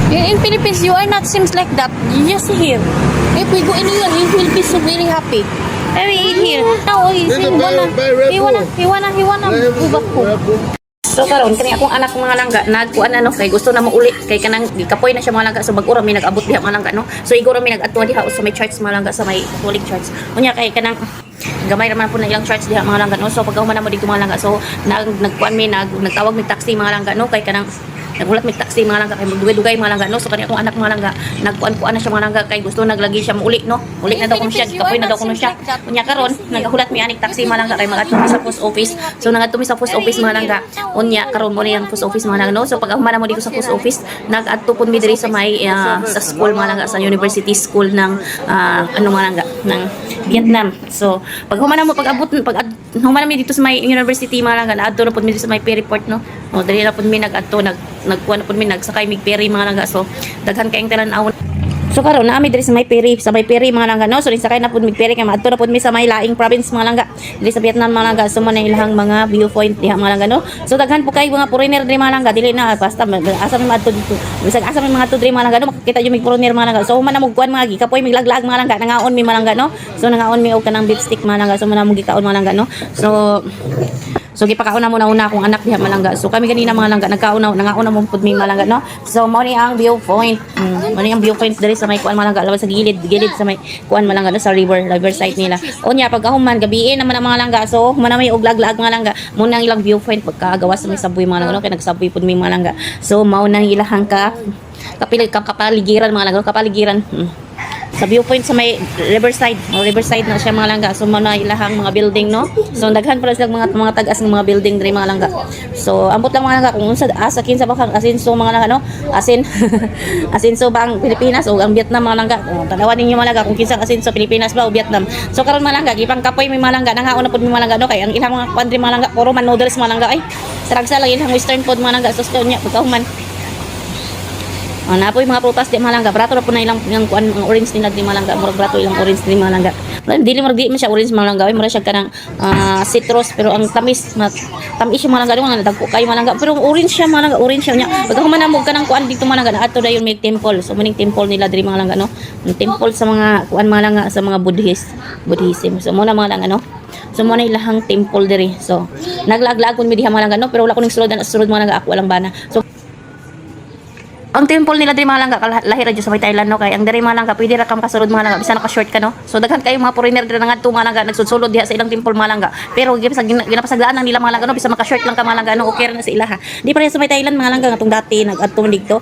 In Philippines, you are not seems like that. You just here. If we go in here, you will be so very happy. Very here. Now, he wanna go back home. So karon kani akong anak mga langga nagkuan ano kay gusto na mo uli kay kanang gikapoy na siya mga langga so bag-ura mi nag-abot diha mga langga no. So iguro mi nag-atwa diha sa may church mga langga sa may Catholic church. Unya kay kanang gamay raman po na ilang church diha mga langga no. So pagka human na mo dito mga langga so nagkuan mi nagtawag mi taxi mga langga no kay kanang nagulat mi taxi mga langga kay dugay-dugay mga langga no. So kani akong anak mga langga nagkuan na siya mga langga kay gusto naglagi siya mo uli no. Uli na daw kuno siya gikapoy na daw kuno siya. Unya karon nagahulat mi anik taxi mga langga kay magadto sa post office. So nangadto mi sa post office mga langga. Unya karon mo na yung post office mga langga no. So pag human na mo dito sa post office nag-adto pud mi diri sa may sa school mga langga sa university school ng ano mga langga ng Vietnam. So pag human na mo pag human na mi dito sa may university mga langga naadto na pud mi dito sa may Periport no. O dali na pud mi nag-adto nagkuan pud mi nagsakay mig ferry mga langga. So daghan kayong talan-awon. So karon na mi diri sa may ferry mga langga no. So sakay na pud mig ferry kay maadto na pud mi sa may Laing province mga langga diri sa Vietnam mga langga. So mo na ilahang mga viewpoint diha mga langga no. So daghan po kay mga foreigner diri mga langga dili na basta asa mi maadto dito. Bisag asa mi mga adto diri mga langga no makita yo mig foreigner mga langga. So human na mo kuan mga gikapoy mig laglag mga langga nangaon mi mga langga no. So nangaon mi og kanang beef stick mga langga. So mo na mo gikaon mga langga no. So gipakauna mo na una akong anak diha malangga. So kami ganina mga langga nagkauna nangauna mo pud mi malangga no. So mao ni ang viewpoint. Mao ni ang viewpoint diri sa may kuan malangga lawas sa gilid sa may kuan malangga no, sa riverside nila. Unya pagkahuman gabiin naman ang mga langga. So human na may og laglag mga langga. Mo nang ilang viewpoint pagkagawas sa may saboy mga langga no kay nagsaboy pud mi mga langga. So mao nang ilahang kapaligiran mga langga kapaligiran. Sa viewpoint sa may riverside na siya mga langga. So muna ilahang mga building no. So daghan para sila mga tagas ng mga building diri mga langga. So ambot lang mga langga kung unsa asa kinsa ba kang asinso mga langga no. Asinso ba ang Pilipinas o ang Vietnam mga langga. Tanawan ninyo mga langga kung kinsa asinso Pilipinas ba o Vietnam. So karon mga langga gipang kapoy may mga langga nangaon na pud mga langga no kay ang ilang mga country mga langga puro man noodles mga langga ay saragsa lang ilang western food mga langga. So nya pagkahuman napoy mga prutas di malangga brato na po na ilang kuan ang orange nila di malangga murag brato ilang orange di malangga dili murag di man siya orange malangga ay mura siya kanang citrus pero ang tamis siya malangga dong dagko kay malangga pero orange siya malangga orange siya nya pag human na mo kanang kuan dito malangga na ato dayon may temple so maning temple nila diri malangga no ang temple sa mga kuan malangga sa mga Buddhism so mo na malangga no. So mo na ilahang temple diri so naglaglag kun mi diha malangga no pero wala ko ning sulod malangga ako walang bana. So ang temple nila diri mga langga lahira jud sa may Thailand no kay ang diri mga langga pwede ra kam kasulod mga langga bisan naka short ka no. So daghan kayo mga foreigner diri ngadto mga langga nagsulod diha sa ilang temple mga langga pero ginapasagdaan ang nila mga langga no bisan maka short lang ka mga langga no okay ra na sa ilaha di pa rin sa may Thailand mga langga ngatong dati nagadto dito.